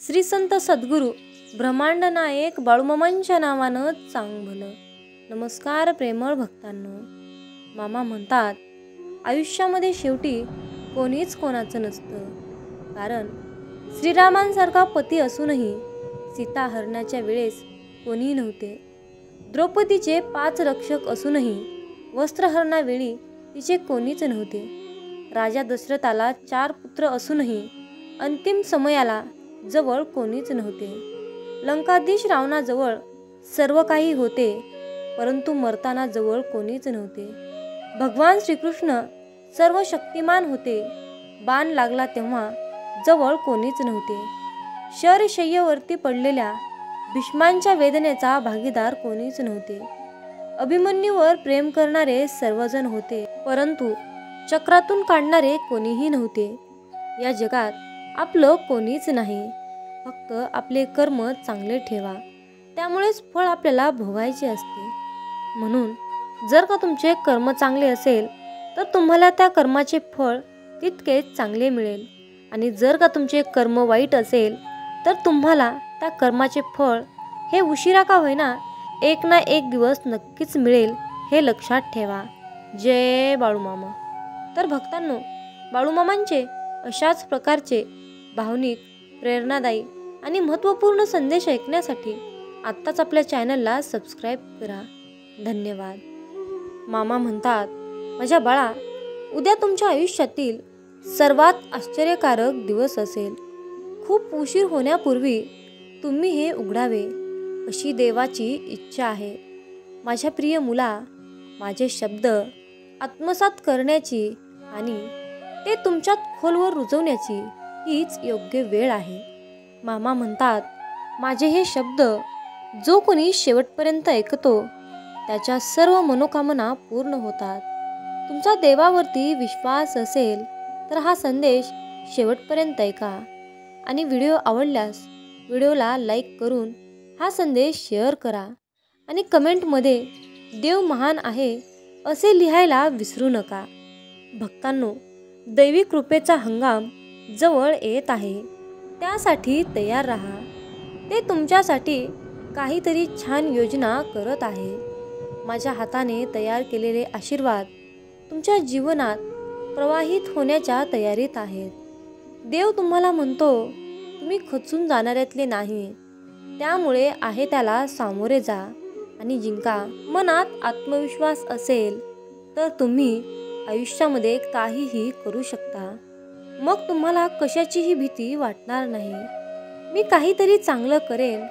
श्री संत सद्गुरू ब्रह्मांड नायक बाळूमामांच्या नावानं चांग भलं. नमस्कार प्रेमळ भक्तांनो. मामा म्हणतात, आयुष्यामध्ये शेवटी कोणीच कोणाचं नसतं. कारण श्रीरामांसारखा पती असूनही सीता हरणाच्या वेळेस कोणीही नव्हते. द्रौपदीचे 5 रक्षक असूनही वस्त्रहरणावेळी तिचे कोणीच नव्हते. राजा दशरथाला 4 पुत्र असूनही अंतिम समयाला जवळ कोणीच नव्हते. लंकाधीश रावणाजवळ सर्व काही होते, परंतु मरताना जवळ कोणीच नव्हते. भगवान श्रीकृष्ण सर्व शक्तिमान होते, बाण लागला तेव्हा जवळ कोणीच नव्हते. शरशय्येवरती पडलेल्या भीष्मांच्या वेदनेचा भागीदार कोणीच नव्हते. अभिमन्यूवर प्रेम करणारे सर्वजण होते, परंतु चक्रातून काढणारे कोणीही नव्हते. या जगात आपलं कोणीच नाही. फक्त आपले कर्म चांगले ठेवा, त्यामुळेच फळ आपल्याला भोगायचे असते. म्हणून जर का तुमचे कर्म चांगले असेल तर तुम्हाला त्या कर्माचे फळ तितकेच चांगले मिळेल, आणि जर का तुमचे कर्म वाईट असेल तर तुम्हाला त्या कर्माचे फळ हे उशिरा का होईना एक ना एक दिवस नक्कीच मिळेल, हे लक्षात ठेवा. जय बाळूमामा. तर भक्तांनो, बाळूमामांचे अशाच प्रकारचे भावनिक, प्रेरणादायी आणि महत्त्वपूर्ण संदेश ऐकण्यासाठी आत्ताच आपल्या चॅनलला सबस्क्राईब करा. धन्यवाद. मामा म्हणतात, माझ्या बाळा, उद्या तुमच्या आयुष्यातील सर्वात आश्चर्यकारक दिवस असेल. खूप उशीर होण्यापूर्वी तुम्ही हे उघडावे अशी देवाची इच्छा आहे. माझ्या प्रिय मुला, माझे शब्द आत्मसात करण्याची आणि ते तुमच्यात खोलवर रुजवण्याची हीच योग्य वेळ आहे. मामा म्हणतात, माझे हे शब्द जो कोणी शेवटपर्यंत ऐकतो त्याच्या सर्व मनोकामना पूर्ण होतात. तुमचा देवावरती विश्वास असेल तर हा संदेश शेवटपर्यंत ऐका, आणि व्हिडिओ आवडल्यास व्हिडिओला लाईक करून हा संदेश शेअर करा, आणि कमेंटमध्ये देव महान आहे असे लिहायला विसरू नका. भक्तांनो, दैवी कृपेचा हंगाम जवळ येत आहे, त्यासाठी तयार राहा. ते तुमच्यासाठी काहीतरी छान योजना करत आहे. माझ्या हाताने तयार केलेले आशीर्वाद तुमच्या जीवनात प्रवाहित होण्याच्या तयारीत आहेत. देव तुम्हाला म्हणतो, तुम्ही खचून जाणाऱ्यातले नाही, त्यामुळे आहे त्याला सामोरे जा आणि जिंका. मनात आत्मविश्वास असेल तर तुम्ही आयुष्यामध्ये काहीही करू शकता. मग तुम्हाला कशाचीही भीती वाटणार नाही. मी काहीतरी चांगलं करेन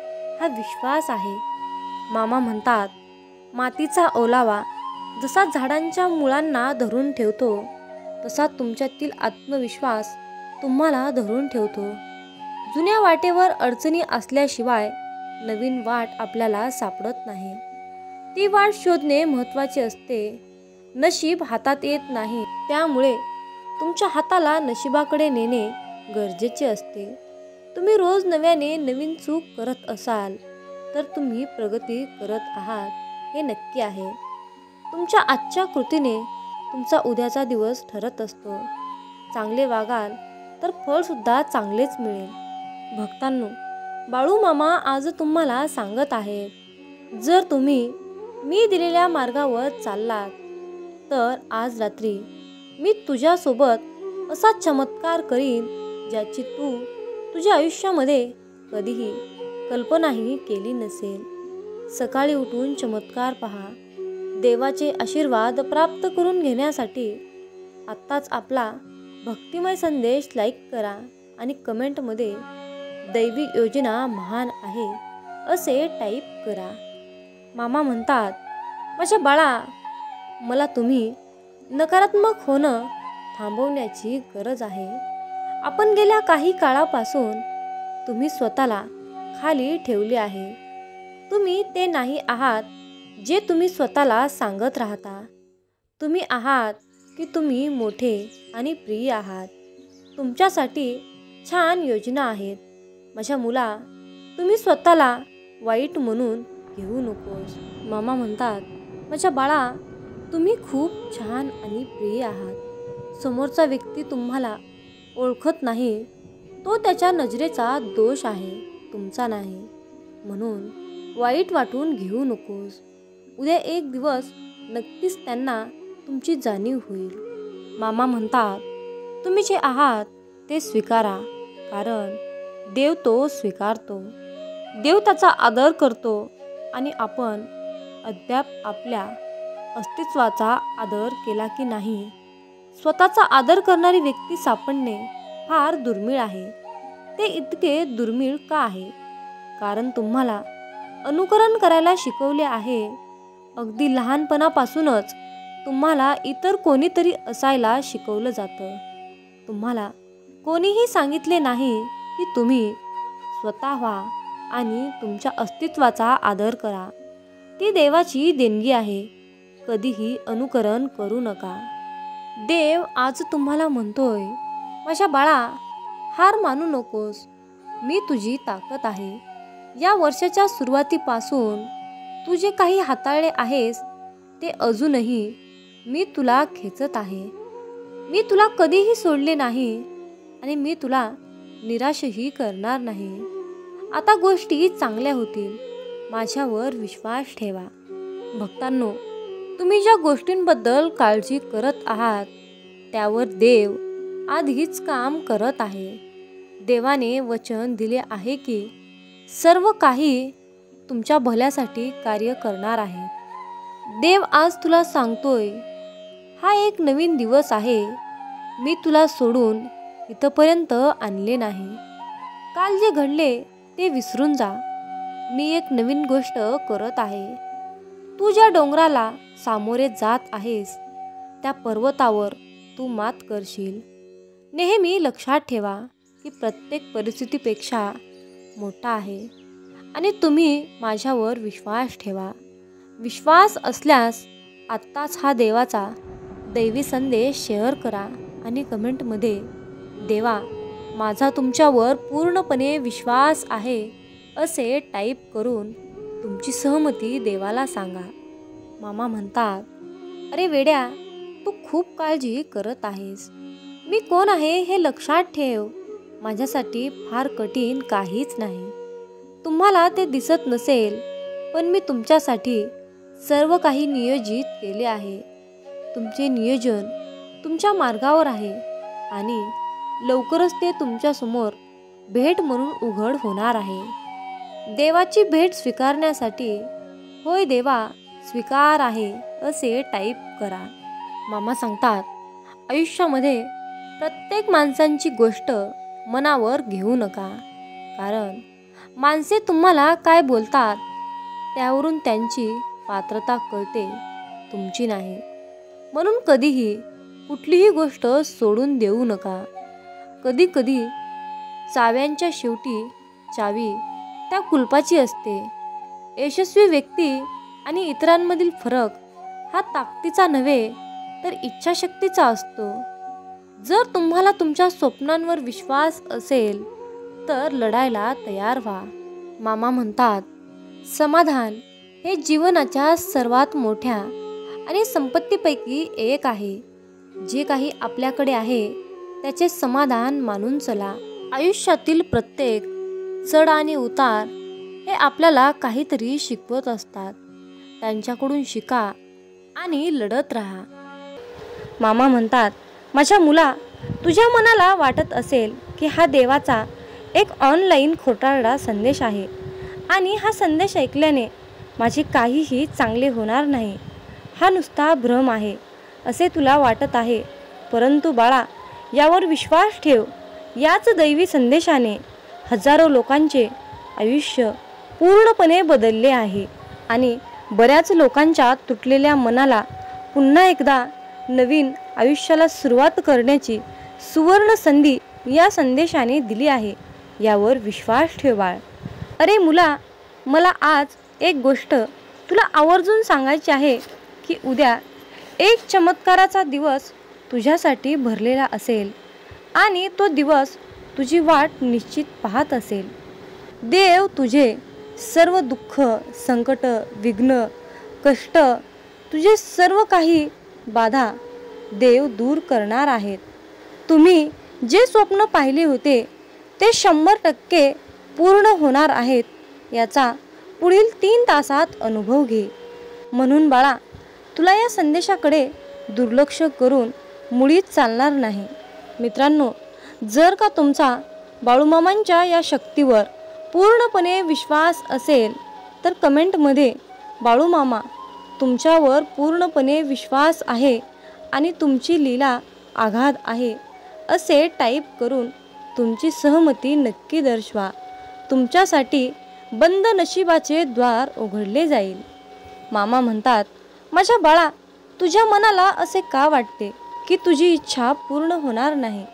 हा विश्वास आहे. मामा म्हणतात, मातीचा ओलावा जसा झाडांच्या मुळांना धरून ठेवतो, तसा तुमच्यातील आत्मविश्वास तुम्हाला धरून ठेवतो. जुन्या वाटेवर अडचणी असल्याशिवाय नवीन वाट आपल्याला सापडत नाही. ती वाट शोधणे महत्त्वाचे असते. नशीब हातात येत नाही, त्यामुळे तुमच्या हाताला नशिबाकडे नेणे गरजेचे असते. तुम्ही रोज नव्याने नवीन चूक करत असाल तर तुम्ही प्रगती करत आहात हे नक्की आहे. तुमच्या आजच्या कृतीने तुमचा उद्याचा दिवस ठरत असतो. चांगले वागाल तर फळसुद्धा चांगलेच मिळेल. भक्तांनो, बाळूमामा आज तुम्हाला सांगत आहेत, जर तुम्ही मी दिलेल्या मार्गावर चाललात तर आज रात्री मी तुझ्यासोबत असा चमत्कार करीन ज्याची तू तुझ्या आयुष्यामध्ये कधीही कल्पनाही केली नसेल. सकाळी उठून चमत्कार पहा. देवाचे आशीर्वाद प्राप्त करून घेण्यासाठी आत्ताच आपला भक्तिमय संदेश लाईक करा, आणि कमेंटमध्ये दैवी योजना महान आहे असे टाईप करा. मामा म्हणतात, माझ्या बाळा, मला तुम्ही नकारात्मक होणं थांबवण्याची गरज आहे. आपण गेल्या काही काळापासून तुम्ही स्वतःला खाली ठेवले आहे. तुम्ही ते नाही आहात जे तुम्ही स्वतःला सांगत राहता. तुम्ही आहात की तुम्ही मोठे आणि प्रिय आहात. तुमच्यासाठी छान योजना आहेत. माझ्या मुला, तुम्ही स्वतःला वाईट म्हणून घेऊ नकोस. मामा म्हणतात, माझ्या बाळा, तुम्ही खूप छान आणि प्रिय आहात. समोरचा व्यक्ती तुम्हाला ओळखत नाही, तो त्याच्या नजरेचा दोष आहे, तुमचा नाही. म्हणून वाईट वाटून घेऊ नकोस. उद्या एक दिवस नक्कीच त्यांना तुमची जाणीव होईल. मामा म्हणतात, तुम्ही जे आहात ते स्वीकारा, कारण देव तो स्वीकारतो. देव त्याचा आदर करतो आणि आपण अद्याप आपल्या अस्तित्वाचा आदर केला की नाही. स्वतःचा आदर करणारी व्यक्ती सापडणे फार दुर्मिळ आहे. ते इतके दुर्मिळ का आहे? कारण तुम्हाला अनुकरण करायला शिकवले आहे. अगदी लहानपणापासूनच तुम्हाला इतर कोणीतरी असायला शिकवलं जातं. तुम्हाला कोणीही सांगितले नाही की तुम्ही स्वतः व्हा आणि तुमच्या अस्तित्वाचा आदर करा. ती देवाची देणगी आहे. कधीही अनुकरण करू नका. देव आज तुम्हाला म्हणतोय, माझ्या बाळा, हार मानू नकोस. मी तुझी ताकद आहे. या वर्षाच्या सुरुवातीपासून तू जे काही हाताळले आहेस ते अजूनही मी तुला खेचत आहे. मी तुला कधीही सोडले नाही आणि मी तुला निराशही करणार नाही. आता गोष्टी चांगल्या होतील. माझ्यावर विश्वास ठेवा. भक्तांनो, तुम्ही ज्या गोष्टींबद्दल काळजी करत आहात त्यावर देव आधीच काम करत आहे. देवाने वचन दिले आहे की सर्व काही तुमच्या भल्यासाठी कार्य करणार आहे. देव आज तुला सांगतोय, हा एक नवीन दिवस आहे. मी तुला सोडून इथपर्यंत आणले नाही. काल जे घडले ते विसरून जा. मी एक नवीन गोष्ट करत आहे. तू ज्या डोंगराला सामोरे जात आहेस त्या पर्वतावर तू मात करशील. नेहमी लक्षात ठेवा की प्रत्येक परिस्थितीपेक्षा मोठा आहे आणि तुम्ही माझ्यावर विश्वास ठेवा. विश्वास असल्यास आत्ताच हा देवाचा दैवी संदेश शेअर करा आणि कमेंटमध्ये देवा, माझा तुमच्यावर पूर्णपणे विश्वास आहे असे टाईप करून तुमची सहमती देवाला सांगा. मामा म्हणतात, अरे वेड्या, तू खूप काळजी करत आहेस. मी कोण आहे हे लक्षात ठेव. माझ्यासाठी फार कठीण काहीच नाही. तुम्हाला ते दिसत नसेल, पण मी तुमच्यासाठी सर्व काही नियोजित केले आहे. तुमचे नियोजन तुमच्या मार्गावर आहे आणि लवकरच ते तुमच्यासमोर भेट म्हणून उघड होणार आहे. देवाची भेट स्वीकारण्यासाठी होय देवा, स्वीकार आहे असे टाईप करा. मामा सांगतात, आयुष्यामध्ये प्रत्येक माणसांची गोष्ट मनावर घेऊ नका, कारण माणसे तुम्हाला काय बोलतात त्यावरून त्यांची पात्रता कळते, तुमची नाही. म्हणून कधीही कुठलीही गोष्ट सोडून देऊ नका. कधी कधी चाव्यांच्या शेवटी चावी त्या कुलपाची असते. यशस्वी व्यक्ती आणि इतरांमधील फरक हा ताकदीचा नव्हे तर इच्छाशक्तीचा असतो. जर तुम्हाला तुमच्या स्वप्नांवर विश्वास असेल तर लढायला तयार व्हा. मामा म्हणतात, समाधान हे जीवनाच्या सर्वात मोठ्या आणि संपत्तीपैकी एक आहे. जे काही आपल्याकडे आहे त्याचे समाधान मानून चला. आयुष्यातील प्रत्येक चढ आणि उतार हे आपल्याला काहीतरी शिकवत असतात. त्यांच्याकडून शिका आणि लढत राहा. मामा म्हणतात, माझ्या मुला, तुझ्या मनाला वाटत असेल की हा देवाचा एक ऑनलाईन खोटारडा संदेश आहे आणि हा संदेश ऐकल्याने माझे काहीही चांगले होणार नाही, हा नुसता भ्रम आहे असे तुला वाटत आहे. परंतु बाळा, यावर विश्वास ठेव. याच दैवी संदेशाने हजारो लोकांचे आयुष्य पूर्णपणे बदलले आहे आणि बऱ्याच लोकांच्या तुटलेल्या मनाला पुन्हा एकदा नवीन आयुष्याला सुरुवात करण्याची सुवर्ण संधी या संदेशाने दिली आहे. यावर विश्वास ठेव बाळ. अरे मुला, मला आज एक गोष्ट तुला आवर्जून सांगायची आहे की उद्या एक चमत्काराचा दिवस तुझ्यासाठी भरलेला असेल आणि तो दिवस तुझी वाट निश्चित पाहत असेल. देव तुझे सर्व दुःख, संकट, विघ्न, कष्ट, तुझे सर्व काही बाधा देव दूर करणार आहेत. तुम्ही जे स्वप्न पाहिले होते ते 100% पूर्ण होणार आहेत याचा पुढील 3 तासात अनुभव घे. म्हणून बाळा, तुला या संदेशाकडे दुर्लक्ष करून मुळीच चालणार नाही. मित्रांनो, जर का तुमचा बाळूमामांच्या या शक्तीवर पूर्णपणे विश्वास असेल तर कमेंटमध्ये बाळूमामा तुमच्यावर पूर्णपणे विश्वास आहे आणि तुमची लीला आघात आहे असे टाईप करून तुमची सहमती नक्की दर्शवा. तुमच्यासाठी बंद नशिबाचे द्वार उघडले जाईल. मामा म्हणतात, माझ्या बाळा, तुझ्या मनाला असे का वाटते की तुझी इच्छा पूर्ण होणार नाही?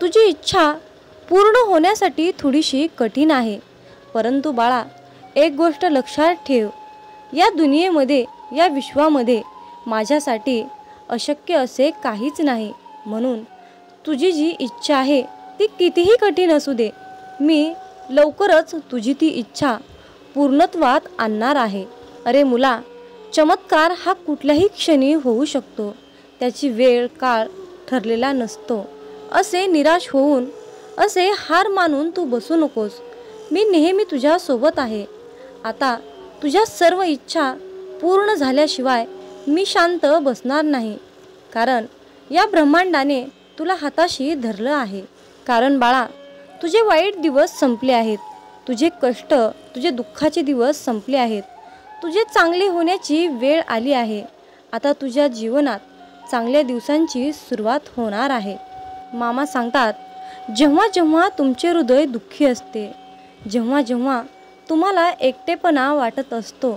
तुझी इच्छा पूर्ण होण्यासाठी थोडीशी कठीण आहे. परंतु बाळा, एक गोष्ट लक्षात ठेव, या दुनियेमध्ये, या विश्वामध्ये माझ्यासाठी अशक्य असे काहीच नाही. म्हणून तुझी जी इच्छा आहे ती कितीही कठीण असू दे, मी लवकरच तुझी ती इच्छा पूर्णत्वात आणणार आहे. अरे मुला, चमत्कार हा कुठल्याही क्षणी होऊ शकतो. त्याची वेळ काळ ठरलेला नसतो. असे निराश होऊन, असे हार मानून तू बसू नकोस. मी नेहमी तुझ्यासोबत आहे. आता तुझ्या सर्व इच्छा पूर्ण झाल्याशिवाय मी शांत बसणार नाही. कारण या ब्रह्मांडाने तुला हाताशी धरलं आहे. कारण बाळा, तुझे वाईट दिवस संपले आहेत. तुझे कष्ट, तुझे दुःखाचे दिवस संपले आहेत. तुझे चांगले होण्याची वेळ आली आहे. आता तुझ्या जीवनात चांगल्या दिवसांची सुरुवात होणार आहे. मामा सांगतात, जेव्हा जेव्हा तुमचे हृदय दुःखी असते, जेव्हा जेव्हा तुम्हाला एकटेपणा वाटत असतो,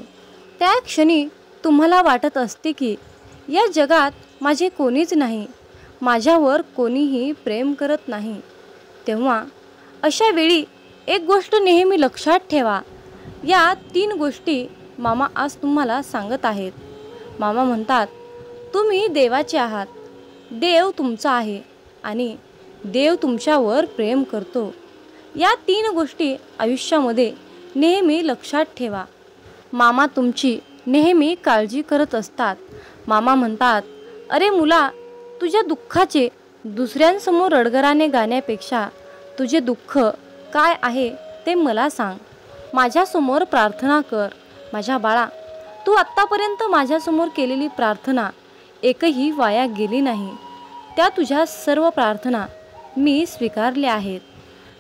त्या क्षणी तुम्हाला वाटत असते की या जगात माझे कोणीच नाही, माझ्यावर कोणीही प्रेम करत नाही, तेव्हा अशा वेळी एक गोष्ट नेहमी लक्षात ठेवा. या 3 गोष्टी मामा आज तुम्हाला सांगत आहेत. मामा म्हणतात, तुम्ही देवाचे आहात, देव तुमचा आहे आणि देव तुमच्यावर प्रेम करतो. या 3 गोष्टी आयुष्यामध्ये नेहमी लक्षात ठेवा. मामा तुमची नेहमी काळजी करत असतात. मामा म्हणतात, अरे मुला, तुझ्या दुःखाचे दुसऱ्यांसमोर रडगराने गाण्यापेक्षा तुझे दुःख काय आहे ते मला सांग. माझ्यासमोर प्रार्थना कर. माझ्या बाळा, तू आत्तापर्यंत माझ्यासमोर केलेली प्रार्थना एकही वाया गेली नाही. त्या तुझ्या सर्व प्रार्थना मी स्वीकारल्या आहेत.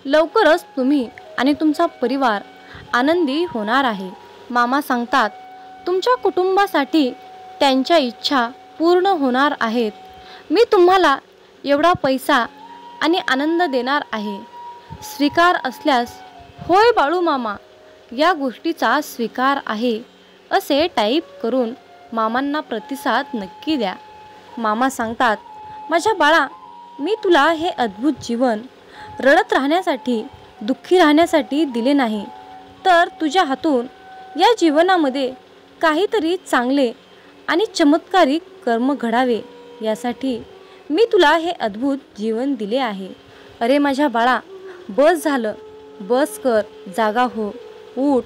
लवकरच तुम्ही आणि तुमचा परिवार आनंदी होणार आहे. मामा सांगतात, तुमच्या कुटुंबासाठी त्यांच्या इच्छा पूर्ण होणार आहेत. मी तुम्हाला एवढा पैसा आणि आनंद देणार आहे. स्वीकार असल्यास होय बाळूमामा, या गोष्टीचा स्वीकार आहे असे टाईप करून मामांना प्रतिसाद नक्की द्या. मामा सांगतात, माझ्या बाळा, मी तुला हे अद्भुत जीवन रडत राहण्यासाठी, दुःखी राहण्यासाठी दिले नाही, तर तुझ्या हातून या जीवनामध्ये काहीतरी चांगले आणि चमत्कारिक कर्म घडावे यासाठी मी तुला हे अद्भुत जीवन दिले आहे. अरे माझ्या बाळा, बस झालं, बस कर, जागा हो, उठ,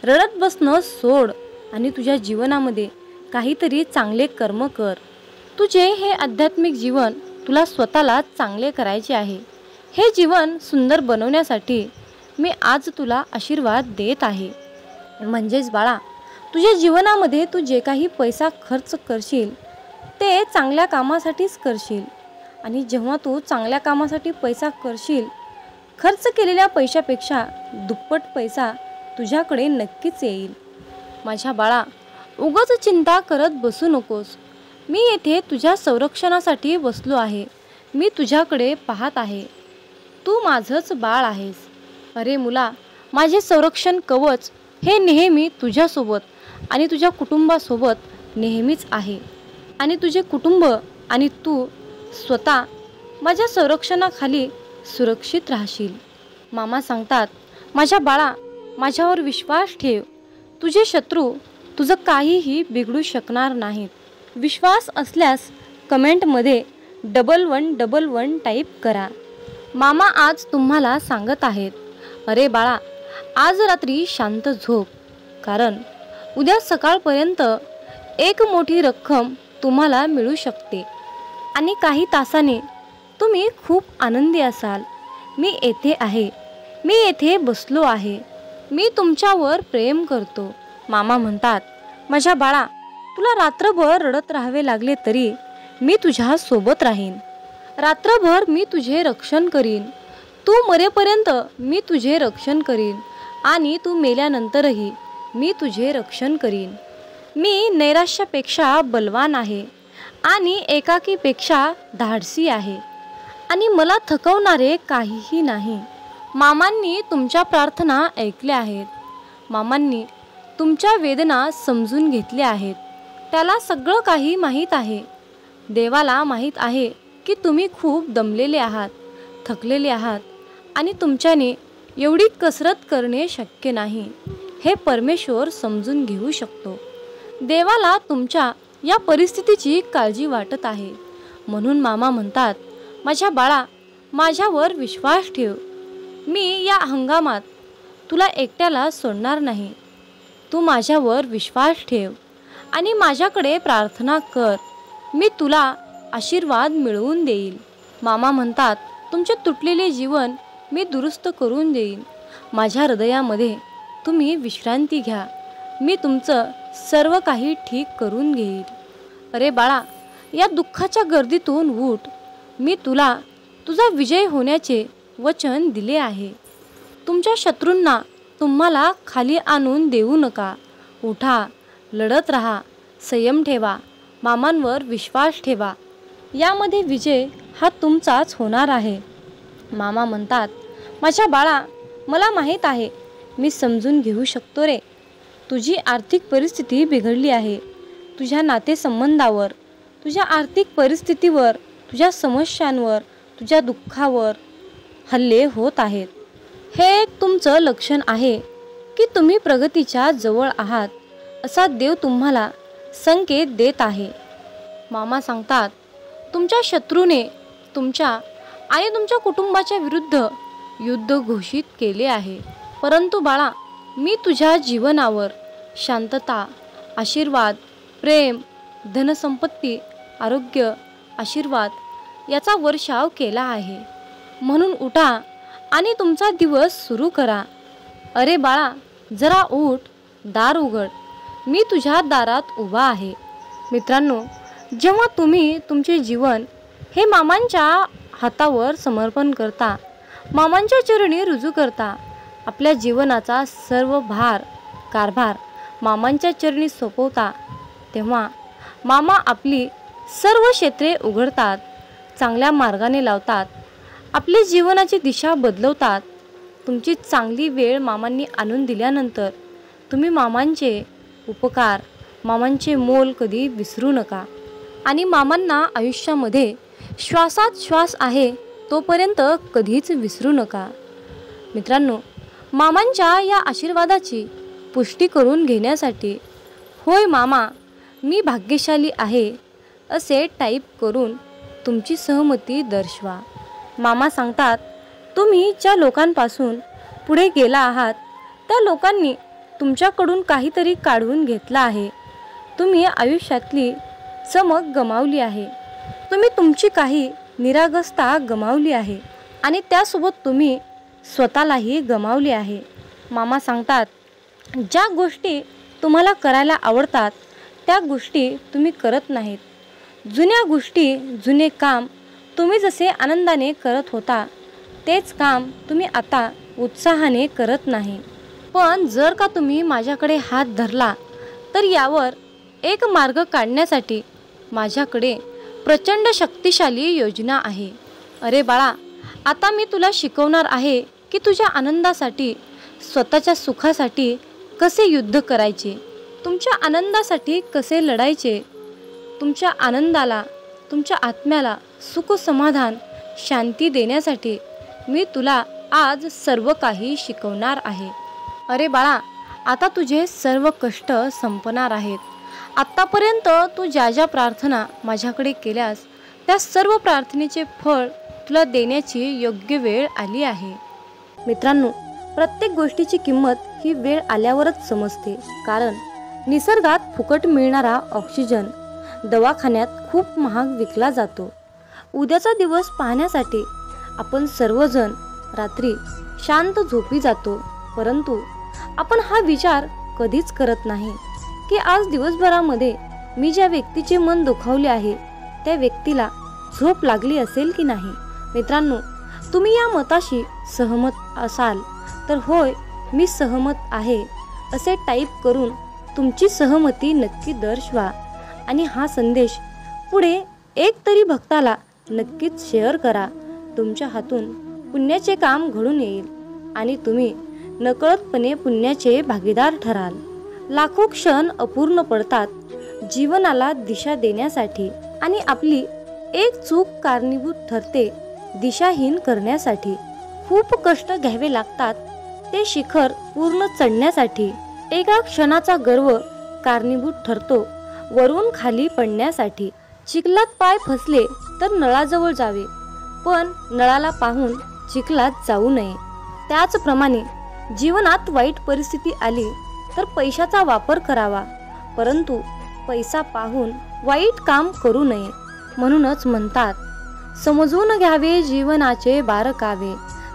रडत बसणं सोड आणि तुझ्या जीवनामध्ये काहीतरी चांगले कर्म कर. तुझे हे आध्यात्मिक जीवन तुला स्वतःला चांगले करायचे आहे. हे जीवन सुंदर बनवण्यासाठी मी आज तुला आशीर्वाद देत आहे. म्हणजेच बाळा, तुझ्या जीवनामध्ये तू जे काही पैसा खर्च करशील ते चांगल्या कामासाठीच करशील. आणि जेव्हा तू चांगल्या कामासाठी पैसा करशील, खर्च केलेल्या पैशापेक्षा दुप्पट पैसा तुझ्याकडे नक्कीच येईल. माझ्या बाळा, उगाच चिंता करत बसू नकोस. मी येथे तुझ्या संरक्षणासाठी बसलो आहे. मी तुझ्याकडे पाहत आहे. तू माझंच बाळ आहेस. अरे मुला, माझे संरक्षण कवच हे नेहमी तुझ्यासोबत आणि तुझ्या कुटुंबासोबत नेहमीच आहे. आणि तुझे कुटुंब आणि तू स्वतः माझ्या संरक्षणाखाली सुरक्षित राहशील. मामा सांगतात, माझ्या बाळा, माझ्यावर विश्वास ठेव. तुझे शत्रू तुझं काहीही बिघडू शकणार नाहीत. विश्वास असल्यास कमेंटमध्ये 1111 टाईप करा. मामा आज तुम्हाला सांगत आहेत, अरे बाळा, आज रात्री शांत झोप. कारण उद्या सकाळपर्यंत एक मोठी रक्कम तुम्हाला मिळू शकते आणि काही तासाने तुम्ही खूप आनंदी असाल. मी येथे आहे. मी येथे बसलो आहे. मी तुमच्यावर प्रेम करतो. मामा म्हणतात, माझ्या बाळा, तुला रात्रभर रडत राहावे लागले तरी मी तुझ्या सोबत राहीन. रात्रभर मी तुझे रक्षण करीन. तू मरेपर्यंत मी तुझे रक्षण करीन आणि तू मेल्यानंतरही मी तुझे रक्षण करीन. मी नैराश्यापेक्षा बलवान आहे आणि एकाकीपेक्षा धाडसी आहे आणि मला थकवणारे काहीही नाही. मामांनी तुमच्या प्रार्थना ऐकल्या आहेत. मामांनी तुमच्या वेदना समजून घेतल्या आहेत. त्याला सगळं काही माहीत आहे. देवाला माहीत आहे की तुम्ही खूप दमलेले आहात, थकलेले आहात आणि तुमच्याने एवढी कसरत करणे शक्य नाही. हे परमेश्वर समजून घेऊ शकतो. देवाला तुमच्या या परिस्थितीची काळजी वाटत आहे. म्हणून मामा म्हणतात, माझ्या बाळा, माझ्यावर विश्वास ठेव. मी या हंगामात तुला एकट्याला सोडणार नाही. तू माझ्यावर विश्वास ठेव आणि माझ्याकडे प्रार्थना कर. मी तुला आशीर्वाद मिळवून देईल. मामा म्हणतात, तुमचे तुटलेले जीवन मी दुरुस्त करून देईन. माझ्या हृदयामध्ये तुम्ही विश्रांती घ्या. मी तुमचं सर्व काही ठीक करून घेईल. अरे बाळा, या दुःखाच्या गर्दीतून उठ. मी तुला तुझा विजय होण्याचे वचन दिले आहे. तुमच्या शत्रूंना तुम्हाला खाली आणून देऊ नका. उठा, लढत राहा, संयम ठेवा, मामांवर विश्वास ठेवा. यामध्ये विजय हा तुमचाच होणार आहे. मामा म्हणतात, माझ्या बाळा, मला माहीत आहे, मी समजून घेऊ शकतो रे. तुझी आर्थिक परिस्थिती बिघडली आहे. तुझ्या नातेसंबंधावर, तुझ्या आर्थिक परिस्थितीवर, तुझ्या समस्यांवर, तुझ्या दुःखावर हल्ले होत आहेत. हे एक तुमचं लक्षण आहे की तुम्ही प्रगतीच्या जवळ आहात असा देव तुम्हाला संकेत देत आहे. मामा सांगतात, तुमच्या शत्रूने तुमच्या आणि तुमच्या कुटुंबाच्या विरुद्ध युद्ध घोषित केले आहे. परंतु बाळा, मी तुझ्या जीवनावर शांतता, आशीर्वाद, प्रेम, धनसंपत्ती, आरोग्य, आशीर्वाद याचा वर्षाव केला आहे. म्हणून उठा आणि तुमचा दिवस सुरू करा. अरे बाळा, जरा उठ, दार उघड. मी तुझ्या दारात उभा आहे. मित्रांनो, जेव्हा तुम्ही तुमचे जीवन हे मामांच्या हातावर समर्पण करता, मामांच्या चरणी रुजू करता, आपल्या जीवनाचा सर्व कारभार मामांच्या चरणी सोपवता, तेव्हा मामा आपली सर्व क्षेत्रे उघडतात, चांगल्या मार्गाने लावतात, आपली जीवनाची दिशा बदलवतात. तुमची चांगली वेळ मामांनी आणून दिल्यानंतर तुम्ही मामांचे उपकार, मामांचे मोल कधी विसरू नका आणि मामांना आयुष्यामध्ये श्वासात श्वास आहे तोपर्यंत कधीच विसरू नका. मित्रांनो, मामांच्या या आशीर्वादाची पुष्टी करून घेण्यासाठी होय मामा, मी भाग्यशाली आहे असे टाईप करून तुमची सहमती दर्शवा. मामा सांगतात, तुम्ही ज्या लोकांपासून पुढे गेला आहात त्या लोकांनी तुमच्याकडून काहीतरी काढून घेतला आहे. तुम्ही आयुष्यातली चमक गमावली आहे. तुम्ही तुमची काही निरागसता गमावली आहे आणि त्यासोबत तुम्ही स्वतःलाही गमावले आहे. मामा सांगतात, ज्या गोष्टी तुम्हाला करायला आवडतात त्या गोष्टी तुम्ही करत नाहीत. जुन्या गोष्टी, जुने काम तुम्ही जसे आनंदाने करत होता तेच काम तुम्ही आता उत्साहाने करत नाही. पण जर का तुम्ही माझ्याकडे हात धरला तर यावर एक मार्ग काढण्यासाठी माझ्याकडे प्रचंड शक्तिशाली योजना आहे. अरे बाळा, आता मी तुला शिकवणार आहे की तुझ्या आनंदासाठी, स्वतःच्या सुखासाठी कसे युद्ध करायचे, तुमच्या आनंदासाठी कसे लढायचे. तुमच्या आनंदाला, तुमच्या आत्म्याला सुख, समाधान, शांती देण्यासाठी मी तुला आज सर्व काही शिकवणार आहे. अरे बाळा, आता तुझे सर्व कष्ट संपणार आहेत. आत्तापर्यंत तू ज्या ज्या प्रार्थना माझ्याकडे केल्यास त्या सर्व प्रार्थनेचे फळ तुला देण्याची योग्य वेळ आली आहे. मित्रांनो, प्रत्येक गोष्टीची किंमत ही वेळ आल्यावरच समजते. कारण निसर्गात फुकट मिळणारा ऑक्सिजन दवाखान्यात खूप महाग विकला जातो. उद्याचा दिवस पाहण्यासाठी आपण सर्वजण रात्री शांत झोपी जातो, परंतु आपण हा विचार कधीच करत नाही की आज दिवसभरामध्ये मी ज्या व्यक्तीचे मन दुखावले आहे त्या व्यक्तीला झोप लागली असेल की नाही. मित्रांनो, तुम्ही या मताशी सहमत असाल तर होय मी सहमत आहे असे टाईप करून तुमची सहमती नक्की दर्शवा आणि हा संदेश पुढे एक तरी भक्ताला नक्कीच शेअर करा. तुमच्या हातून पुण्याचे काम घडून येईल आणि तुम्ही नकळतपणे पुण्याचे भागीदार ठराल. लाखो क्षण अपूर्ण पडतात जीवनाला दिशा देण्यासाठी आणि आपली एक चूक कारणीभूत ठरते दिशाहीन करण्यासाठी. खूप कष्ट घ्यावे लागतात ते शिखर पूर्ण चढण्यासाठी. एका क्षणाचा गर्व कारणीभूत ठरतो वरून खाली पडण्यासाठी. चिखलात पाय फसले तर नळाजवळ जावे, पण नळाला पाहून चिखलात जाऊ नये. त्याचप्रमाणे जीवनात वाईट परिस्थिती आली तर पैशाचा वापर करावा, परंतु पैसा पाहून वाईट काम करू नये. म्हणूनच म्हणतात, समजून घ्यावे जीवनाचे बारकावे,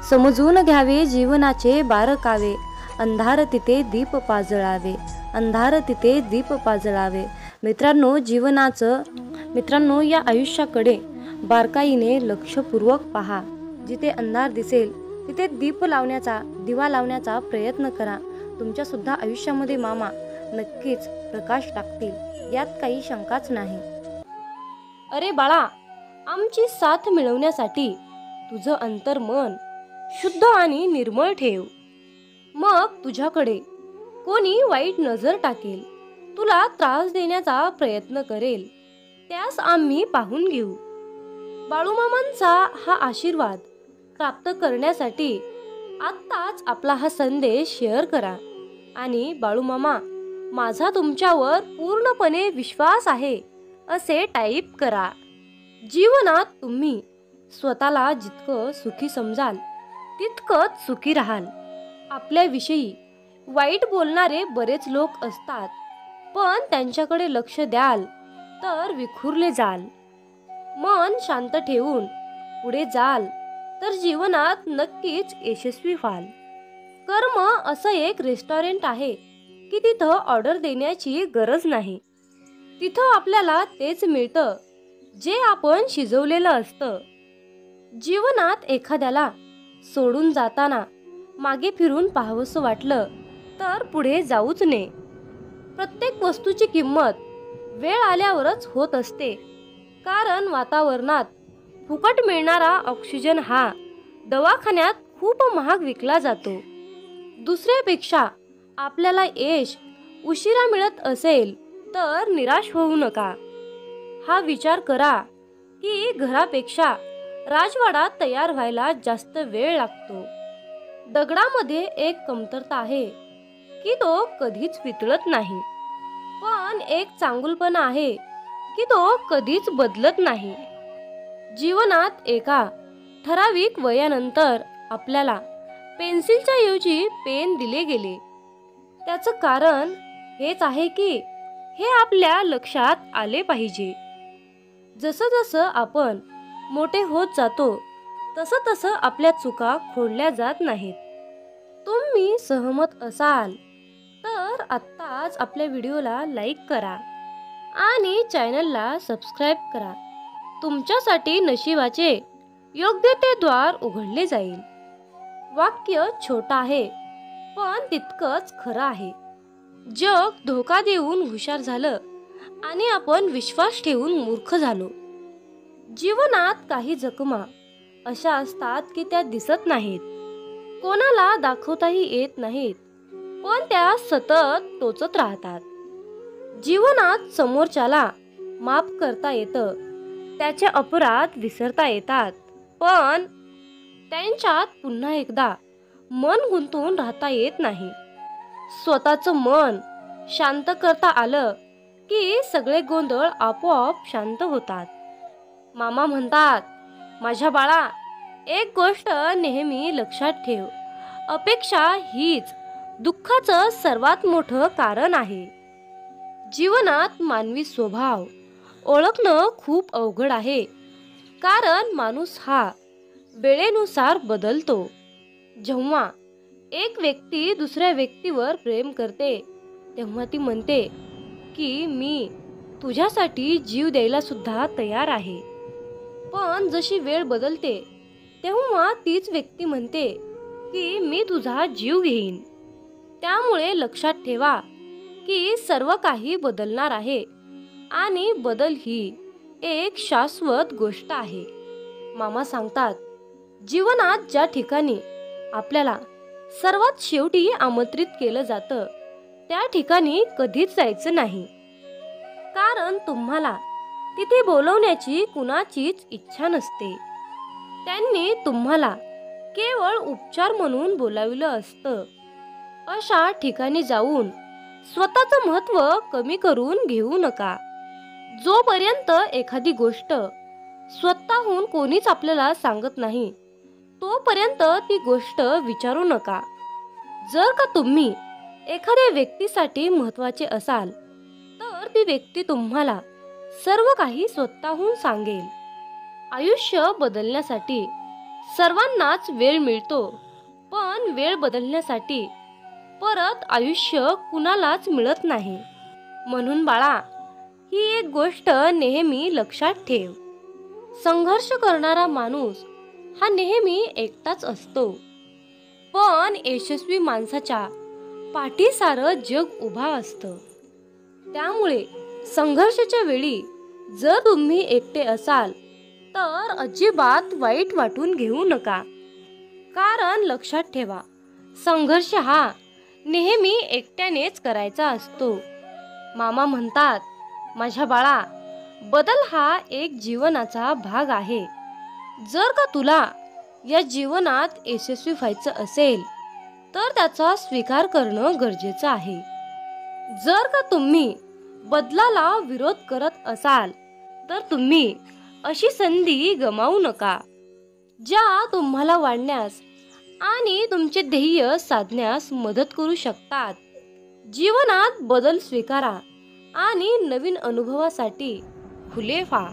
समजून घ्यावे जीवनाचे बारकावे. अंधार तिथे दीप पाजळावे, अंधार तिथे दीप पाजळावे. मित्रांनो या आयुष्याकडे बारकाईने लक्षपूर्वक पहा. जिथे अंधार दिसेल तिथे दिवा लावण्याचा प्रयत्न करा. तुमच्या सुद्धा आयुष्यामध्ये मामा नक्कीच प्रकाश टाकतील, यात काही शंकाच नाही. अरे बाळा, आमची साथ मिळवण्यासाठी तुझं अंतर्मन शुद्ध आणि निर्मळ ठेव. मग तुझ्याकडे कोणी वाईट नजर टाकेल, तुला त्रास देण्याचा प्रयत्न करेल, त्यास आम्ही पाहून घेऊ. बाळूमामांचा हा आशीर्वाद प्राप्त करण्यासाठी आत्ताच आपला हा संदेश शेअर करा आणि बाळूमामा, माझा तुमच्यावर पूर्णपणे विश्वास आहे असे टाईप करा. जीवनात तुम्ही स्वतःला जितकं सुखी समजाल तितकंच सुखी राहाल. आपल्याविषयी वाईट बोलणारे बरेच लोक असतात, पण त्यांच्याकडे लक्ष द्याल तर विखुरले जाल. मन शांत ठेवून पुढे जाल तर जीवनात नक्कीच यशस्वी व्हाल. कर्म असं एक रेस्टॉरंट आहे की तिथं ऑर्डर देण्याची गरज नाही. तिथं आपल्याला तेच मिळतं जे आपण शिजवलेलं असतं. जीवनात एखाद्याला सोडून जाताना मागे फिरून पाहावंसं वाटलं तर पुढे जाऊच नये. प्रत्येक वस्तूची किंमत वेळ आल्यावरच होत असते, कारण वातावरणात फुकट मिळणारा ऑक्सिजन हा दवाखान्यात खूप महाग विकला जातो. दुसऱ्यापेक्षा आपल्याला यश उशिरा मिळत असेल तर निराश होऊ नका. हा विचार करा की घरापेक्षा राजवाडा तयार व्हायला जास्त वेळ लागतो. दगडामध्ये एक कमतरता आहे की तो कधीच वितळत नाही, पण एक चांगुलपणा आहे की तो कधीच बदलत नाही. जीवनात एका ठराविक वयानंतर आपल्याला पेन्सिलच्या ऐवजी पेन दिले गेले. त्याचं कारण हेच आहे की हे आपल्या लक्षात आले पाहिजे. जसं जसं आपण मोठे होत जातो तसं तसं आपल्या चुका खोडल्या जात नाहीत. तुम्ही सहमत असाल तर आत्ताच आपल्या व्हिडिओला लाईक करा आणि चॅनलला सबस्क्राईब करा. तुमच्यासाठी नशिबाचे योग्य ते द्वार उघडले जाईल. वाक्य छोटं आहे पण तितकंच खरं आहे. जग धोका देऊन हुशार झालं आणि आपण विश्वास ठेवून मूर्ख झालो. जीवनात काही जखमा अशा असतात की त्या दिसत नाहीत, कोणाला दाखवताही येत नाहीत, पण त्या सतत टोचत राहतात. जीवनात समोरच्याला माफ करता येतं, त्याचे अपराध विसरता येतात, पण त्यांच्यात पुन्हा एकदा मन गुंतून राहता येत नाही. स्वतःचं मन शांत करता आलं की सगळे गोंधळ आपोआप शांत होतात. मामा म्हणतात, माझ्या बाळा, एक गोष्ट नेहमी लक्षात ठेव, अपेक्षा हीच दुःखाचं सर्वात मोठं कारण आहे. जीवनात मानवी स्वभाव ओळखणं खूप अवघड आहे, कारण माणूस हा वेळेनुसार बदलतो. जेव्हा एक व्यक्ती दुसऱ्या व्यक्तीवर प्रेम करते तेव्हा ती म्हणते की मी तुझ्यासाठी जीव द्यायला सुद्धा तयार आहे. पण जशी वेळ बदलते तेव्हा तीच व्यक्ती म्हणते की मी तुझा जीव घेईन. त्यामुळे लक्षात ठेवा की सर्व काही बदलणार आहे आणि बदल ही एक शाश्वत गोष्ट आहे. मामा सांगतात, जीवनात ज्या ठिकाणी आपल्याला सर्वात शेवटी आमंत्रित केलं जातं त्या ठिकाणी कधीच जायचं नाही. कारण तुम्हाला तिथे बोलवण्याची कुणाचीच इच्छा नसते. त्यांनी तुम्हाला केवळ उपचार म्हणून बोलाविलं असतं. अशा ठिकाणी जाऊन स्वतःचं महत्त्व कमी करून घेऊ नका. जोपर्यंत एखादी गोष्ट स्वतःहून कोणीच आपल्याला सांगत नाही तोपर्यंत ती गोष्ट विचारू नका. जर का तुम्ही एखाद्या व्यक्तीसाठी महत्त्वाचे असाल तर ती व्यक्ती तुम्हाला सर्व काही स्वतःहून सांगेल. आयुष्य बदलण्यासाठी सर्वांनाच वेळ मिळतो, पण वेळ बदलण्यासाठी परत आयुष्य कुणालाच मिळत नाही. म्हणून बाळा, ही एक गोष्ट नेहमी लक्षात ठेव. संघर्ष करणारा माणूस हा नेहमी एकटाच असतो, पण यशस्वी माणसाच्या पाठी सारं जग उभा असतं. त्यामुळे संघर्षाच्या वेळी जर तुम्ही एकटे असाल तर अजिबात वाईट वाटून घेऊ नका. कारण लक्षात ठेवा, संघर्ष हा नेहमी एकट्यानेच करायचा असतो. मामा म्हणतात, माझ्या बाळा, बदल हा एक जीवनाचा भाग आहे. जर का तुला या जीवनात यशस्वी व्हायचं असेल तर त्याचा स्वीकार करणं गरजेचं आहे. जर का तुम्ही बदलाला विरोध करत असाल तर तुम्ही अशी संधी गमावू नका ज्या तुम्हाला वाढण्यास आणि तुमचे ध्येय साधण्यास मदत करू शकतात. जीवनात बदल स्वीकारा आणि नवीन अनुभवासाठी खुले व्हा.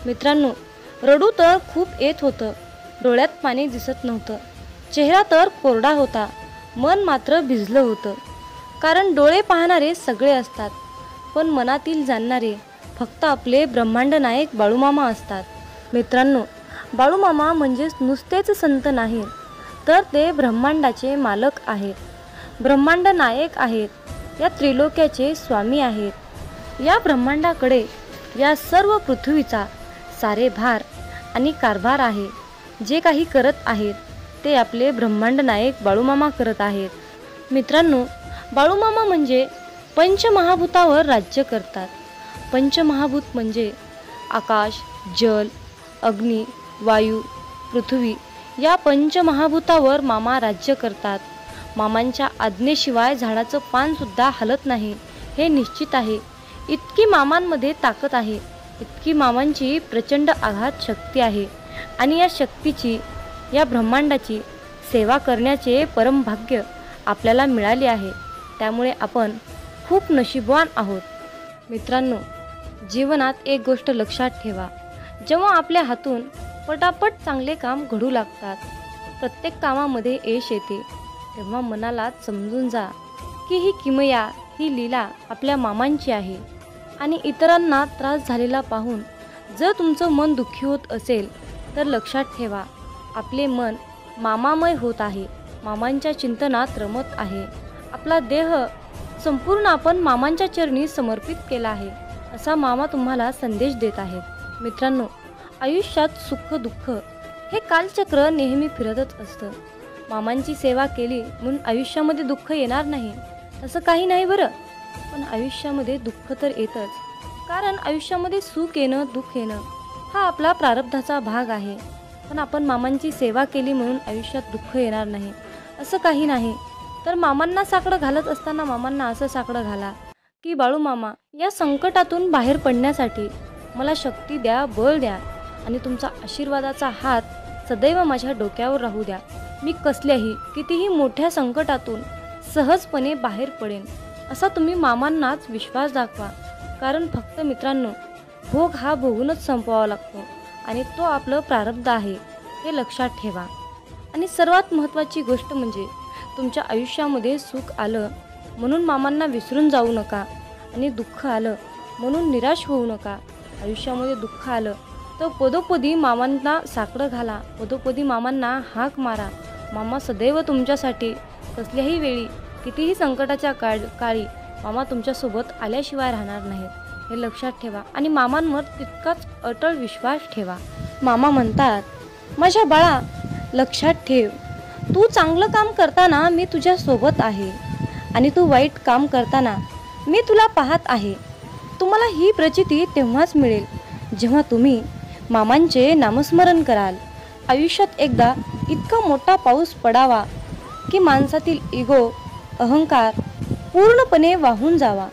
मित्रांनो, रडू तर खूप येत होतं, डोळ्यात पाणी दिसत नव्हतं, चेहरा तर कोरडा होता, मन मात्र भिजलं होतं. कारण डोळे पाहणारे सगळे असतात, पण मनातील जाणणारे फक्त आपले ब्रह्मांड नायक बाळूमामा असतात. मित्रांनो, बाळूमामा म्हणजेच नुसतेच संत नाहीत, तर ते ब्रह्मांडाचे मालक आहेत, ब्रह्मांड नायक आहेत, या त्रिलोक्याचे स्वामी आहेत. या ब्रह्मांडाकडे या सर्व पृथ्वीचा सारे भार आणि कारभार आहे. जे काही करत आहेत ते आपले ब्रह्मांड नायक बाळूमामा करत आहेत. मित्रांनो, बाळूमामा म्हणजे पंचमहाभूतावर राज्य करतात. पंचमहाभूत म्हणजे आकाश, जल, अग्नी, वायू, पृथ्वी या पंचमहाभूतावर मामा राज्य करतात. मामांच्या आज्ञेशिवाय झाडाचं पानसुद्धा हलत नाही हे निश्चित आहे. इतकी मामांमध्ये ताकद आहे, इतकी मामांची प्रचंड आघात शक्ती आहे आणि या शक्तीची, या ब्रह्मांडाची सेवा करण्याचे परम भाग्य आपल्याला मिळाले आहे. त्यामुळे आपण खूप नशीबवान आहोत. मित्रांनो, जीवनात एक गोष्ट लक्षात ठेवा, जेव्हा आपल्या हातून पटापट चांगले काम घडू लागतात, प्रत्येक कामामध्ये यश येते, तेव्हा मनाला समजून जा की ही किमया, ही लीला आपल्या मामांची आहे. आणि इतरांना त्रास झालेला पाहून जर तुमचं मन दुःखी होत असेल तर लक्षात ठेवा, आपले मन मामामय होत आहे, मामांच्या चिंतनात रमत आहे. आपला देह संपूर्ण आपण मामांच्या चरणी समर्पित केला आहे, असा मामा तुम्हाला संदेश देत आहेत. मित्रांनो, आयुष्यात सुख दुःख हे कालचक्र नेहमी फिरतच असतं. मामांची सेवा केली म्हणून आयुष्यामध्ये दुःख येणार नाही असं काही नाही बरं, पण आयुष्यामध्ये दुःख तर येतच. कारण आयुष्यामध्ये सुख येणं, दुःख येणं हा आपला प्रारब्धाचा भाग आहे. पण आपण मामांची सेवा केली म्हणून आयुष्यात दुःख येणार नाही असं काही नाही. तर मामांना साकडं घालत असताना मामांना असं साकडं घाला की बाळूमामा, या संकटातून बाहेर पडण्यासाठी मला शक्ती द्या, बळ द्या आणि तुमचा आशीर्वादाचा हात सदैव माझ्या डोक्यावर राहू द्या. मी कसल्याही कितीही मोठ्या संकटातून सहजपणे बाहेर पडेन असा तुम्ही मामांनाच विश्वास दाखवा. कारण फक्त मित्रांनो, भोग हा भोगूनच संपवावा लागतो आणि तो आपलं प्रारब्ध आहे हे लक्षात ठेवा. आणि सर्वात महत्त्वाची गोष्ट म्हणजे तुमच्या आयुष्यामध्ये सुख आलं म्हणून मामांना विसरून जाऊ नका आणि दुःख आलं म्हणून निराश होऊ नका. आयुष्यामध्ये दुःख आलं तर पदोपदी मामांना साकडं घाला, पदोपदी मामांना हाक मारा. मामा सदैव तुमच्यासाठी कसल्याही वेळी कितीही संकटाच्या काळी मामा तुमच्यासोबत आल्याशिवाय राहणार नाहीत हे लक्षात ठेवा आणि मामांवर तितकाच अटळ विश्वास ठेवा. मामा म्हणतात, माझ्या बाळा लक्षात ठेव, तू चांगलं काम करताना मी तुझ्यासोबत आहे आणि तू वाईट काम करताना मी तुला पाहत आहे. तुम्हाला ही प्रचिती तेव्हाच मिळेल जेव्हा तुम्ही मामांचे नामस्मरण कराल. आयुष्यात एकदा इतका मोठा पाऊस पडावा की माणसातील इगो, अहंकार पूर्णपणे वाहून जावा.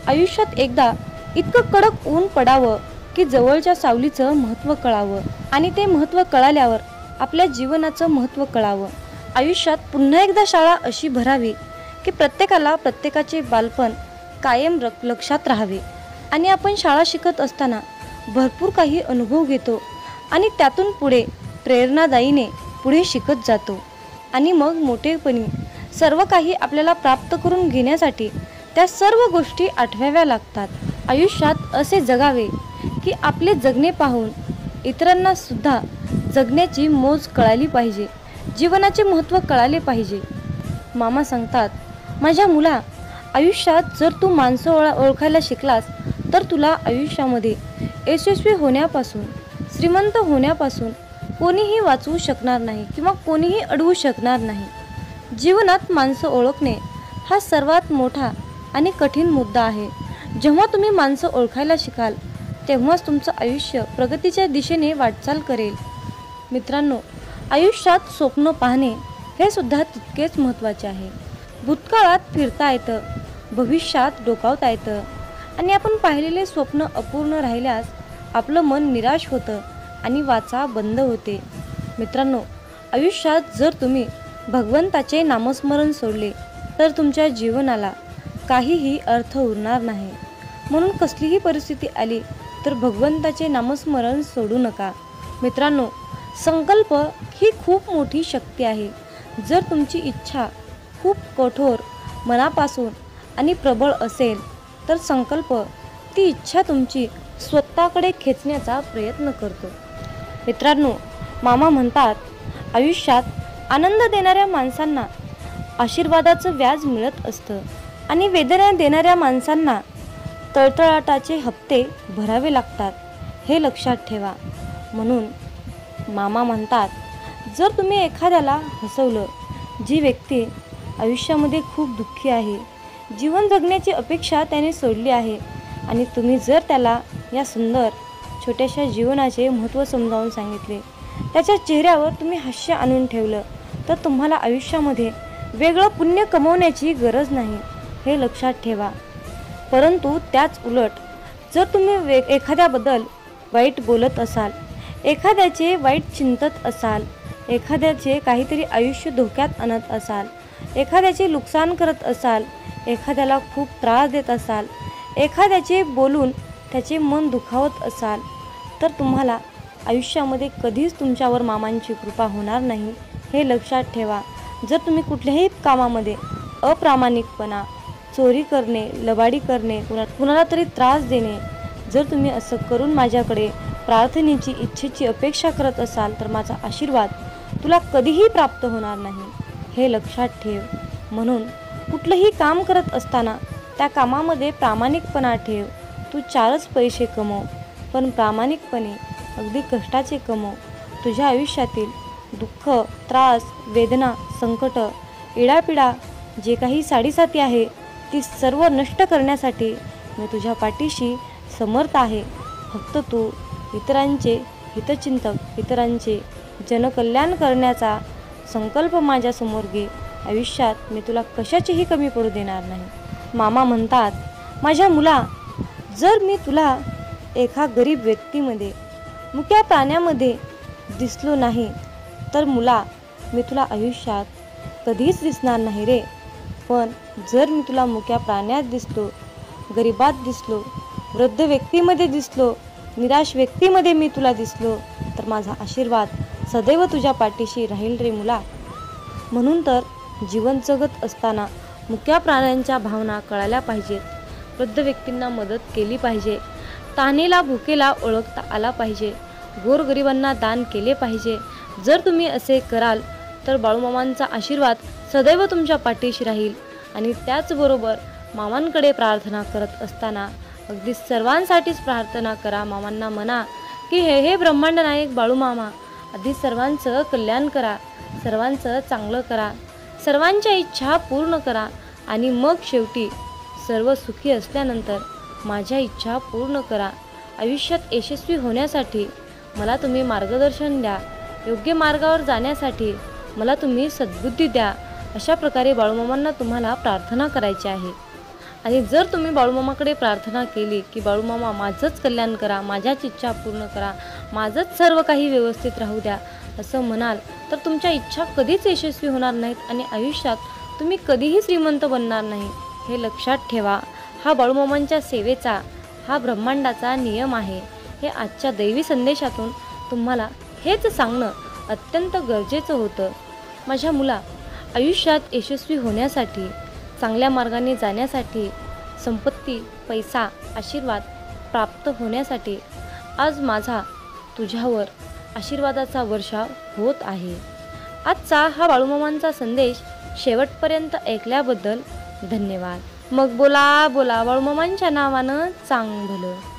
आयुष्यात एकदा इतकं कडक ऊन पडावं की जवळच्या सावलीचं महत्त्व कळावं आणि ते महत्त्व कळाल्यावर आपल्या जीवनाचं महत्त्व कळावं. आयुष्यात पुन्हा एकदा शाळा अशी भरावी की प्रत्येकाला प्रत्येकाचे बालपण कायम लक्षात राहावे आणि आपण शाळा शिकत असताना भरपूर काही अनुभव घेतो आणि त्यातून पुढे प्रेरणादायीने पुढे शिकत जातो आणि मग मोठेपणी सर्व काही आपल्याला प्राप्त करून घेण्यासाठी त्या सर्व गोष्टी आठवाव्या लागतात. आयुष्यात असे जगावे की आपले जगणे पाहून इतरांना सुद्धा जगण्याची मोज कळाली पाहिजे, जीवनाचे महत्त्व कळाले पाहिजे. मामा सांगतात, माझ्या मुला आयुष्यात जर तू माणसं ओळखायला शिकलास तर तुला आयुष्यामध्ये यशस्वी होण्यापासून, श्रीमंत होण्यापासून कोणीही वाचवू शकणार नाही किंवा कोणीही अडवू शकणार नाही. जीवनात माणसं ओळखणे हा सर्वात मोठा आणि कठीण मुद्दा आहे. जेव्हा तुम्ही माणसं ओळखायला शिकाल तेव्हाच तुमचं आयुष्य प्रगतीच्या दिशेने वाटचाल करेल. मित्रांनो, आयुष्यात स्वप्न पाहणे हे सुद्धा तितकेच महत्त्वाचे आहे. भूतकाळात फिरता येतं, भविष्यात डोकावता येतं आणि आपण पाहिलेले स्वप्न अपूर्ण राहिल्यास आपलं मन निराश होतं आणि वाचा बंद होते. मित्रांनो, आयुष्यात जर तुम्ही भगवंताचे नामस्मरण सोडले तर तुमच्या जीवनाला काहीही अर्थ उरणार नाही. म्हणून कसलीही परिस्थिती आली तर भगवंताचे नामस्मरण सोडू नका. मित्रांनो, संकल्प ही खूप मोठी शक्ती आहे. जर तुमची इच्छा खूप कठोर, मनापासून आणि प्रबळ असेल तर संकल्प ती इच्छा तुमची स्वतःकडे खेचण्याचा प्रयत्न करतो. मित्रांनो, मामा म्हणतात, आयुष्यात आनंद देणाऱ्या माणसांना आशीर्वादाचं व्याज मिळत असतं आणि वेदना देणाऱ्या माणसांना तळतळाटाचे हप्ते भरावे लागतात हे लक्षात ठेवा. म्हणून मामा म्हणतात, जर तुम्ही एखाद्याला हसवलं, जी व्यक्ती आयुष्यामध्ये खूप दुःखी आहे, जीवन जगण्याची अपेक्षा त्याने सोडली आहे आणि तुम्ही जर त्याला या सुंदर छोट्याशा जीवनाचे महत्त्व समजावून सांगितले, त्याच्या चेहऱ्यावर तुम्ही हास्य आणून ठेवलं तर तुम्हाला आयुष्यामध्ये वेगळं पुण्य कमवण्याची गरज नाही हे लक्षात ठेवा. परंतु त्याच उलट जर तुम्ही एखाद्याबद्दल वाईट बोलत असाल, एखाद्याचे वाईट चिंतत असाल, एखाद्याचे काहीतरी आयुष्य धोक्यात आणत असाल, एखाद्याचे नुकसान करत असाल, एखाद्याला खूप त्रास देत असाल, एखाद्याचे बोलून त्याचे मन दुखावत असाल तर तुम्हाला आयुष्यामध्ये कधीच तुमच्यावर मामांची कृपा होणार नाही हे लक्षात ठेवा. जर तुम्ही कुठल्याही कामामध्ये अप्रामाणिकपणा, चोरी करणे, लबाडी करणे, कुणाला तरी त्रास देणे, जर तुम्ही असं करून माझ्याकडे प्रार्थनेची, इच्छेची अपेक्षा करत असाल तर माझा आशीर्वाद तुला कधीही प्राप्त होणार नाही हे लक्षात ठेव. म्हणून कुठलंही काम करत असताना त्या कामामध्ये प्रामाणिकपणा ठेव. तू 4च पैसे कमव, पण प्रामाणिकपणे अगदी कष्टाचे कमव. तुझ्या आयुष्यातील दुःख, त्रास, वेदना, संकट, इडापिडा जे काही साडीसाती आहे ती सर्व नष्ट करण्यासाठी मी तुझ्या पाठीशी समर्थ आहे. फक्त तू इतरांचे हितचिंतक, इतरांचे जनकल्याण करण्याचा संकल्प माझ्यासमोर घे. आयुष्यात मी तुला कशाचीही कमी पडू देणार नाही. मामा म्हणतात, माझ्या मुला, जर मी तुला एका गरीब व्यक्तीमध्ये, मुक्या प्राण्यामध्ये दिसलो नाही तर मुला, मी तुला आयुष्यात कधीच दिसणार नाही रे. पण जर मी तुला मुक्या प्राण्यात दिसलो, गरिबात दिसलो, वृद्ध व्यक्तीमध्ये दिसलो, निराश व्यक्तीमध्ये मी तुला दिसलो तर माझा आशीर्वाद सदैव तुझ्या पाठीशी राहील रे मुला. म्हणून तर जीवन जगत असताना मुक्या प्राण्यांच्या भावना कळायला पाहिजेत. वृद्ध व्यक्तींना मदत केली पाहिजे. तहानेला भुकेला ओळखता आला पाहिजे. गोरगरिबांना दान केले पाहिजे. जर तुम्ही असे कराल तर बाळूमामांचा आशीर्वाद सदैव तुमच्या पाठीशी राहील. आणि त्याचबरोबर मामांकडे प्रार्थना करत असताना अगदी सर्वांसाठीच प्रार्थना करा. मामांना म्हणा की हे ब्रह्मांड नायक बाळूमामा, आधी सर्वांचं कल्याण करा, सर्वांचं चांगलं करा, सर्वांच्या इच्छा पूर्ण करा आणि मग शेवटी सर्व सुखी असल्यानंतर माझ्या इच्छा पूर्ण करा. आयुष्यात यशस्वी होण्यासाठी मला तुम्ही मार्गदर्शन द्या. योग्य मार्गावर जाण्यासाठी मला तुम्ही सद्बुद्धी द्या. अशा प्रकारे बाळूमामांना तुम्हाला प्रार्थना करायची आहे. आणि जर तुम्ही बाळूमामाकडे प्रार्थना केली की बाळूमामा माझंच कल्याण करा, माझ्याच इच्छा पूर्ण करा, माझंच सर्व काही व्यवस्थित राहू द्या असं म्हणाल तर तुमच्या इच्छा कधीच यशस्वी होणार नाहीत आणि आयुष्यात तुम्ही कधीही श्रीमंत बनणार नाही. हे लक्षात ठेवा. हा बाळूमामांच्या सेवेचा, हा ब्रह्मांडाचा नियम आहे. हे आजच्या दैवी संदेशातून तुम्हाला हेच सांगणं अत्यंत गरजेचं होतं. माझ्या मुला, आयुष्यात यशस्वी होण्यासाठी, चांगल्या मार्गाने जाण्यासाठी, संपत्ती, पैसा, आशीर्वाद प्राप्त होण्यासाठी आज माझा तुझ्यावर आशीर्वादाचा वर्षाव होत आहे. आजचा हा बाळूमामांचा संदेश शेवटपर्यंत ऐकल्याबद्दल धन्यवाद. मग बोला बोला बाळूमामांच्या नावानं चांग भलं.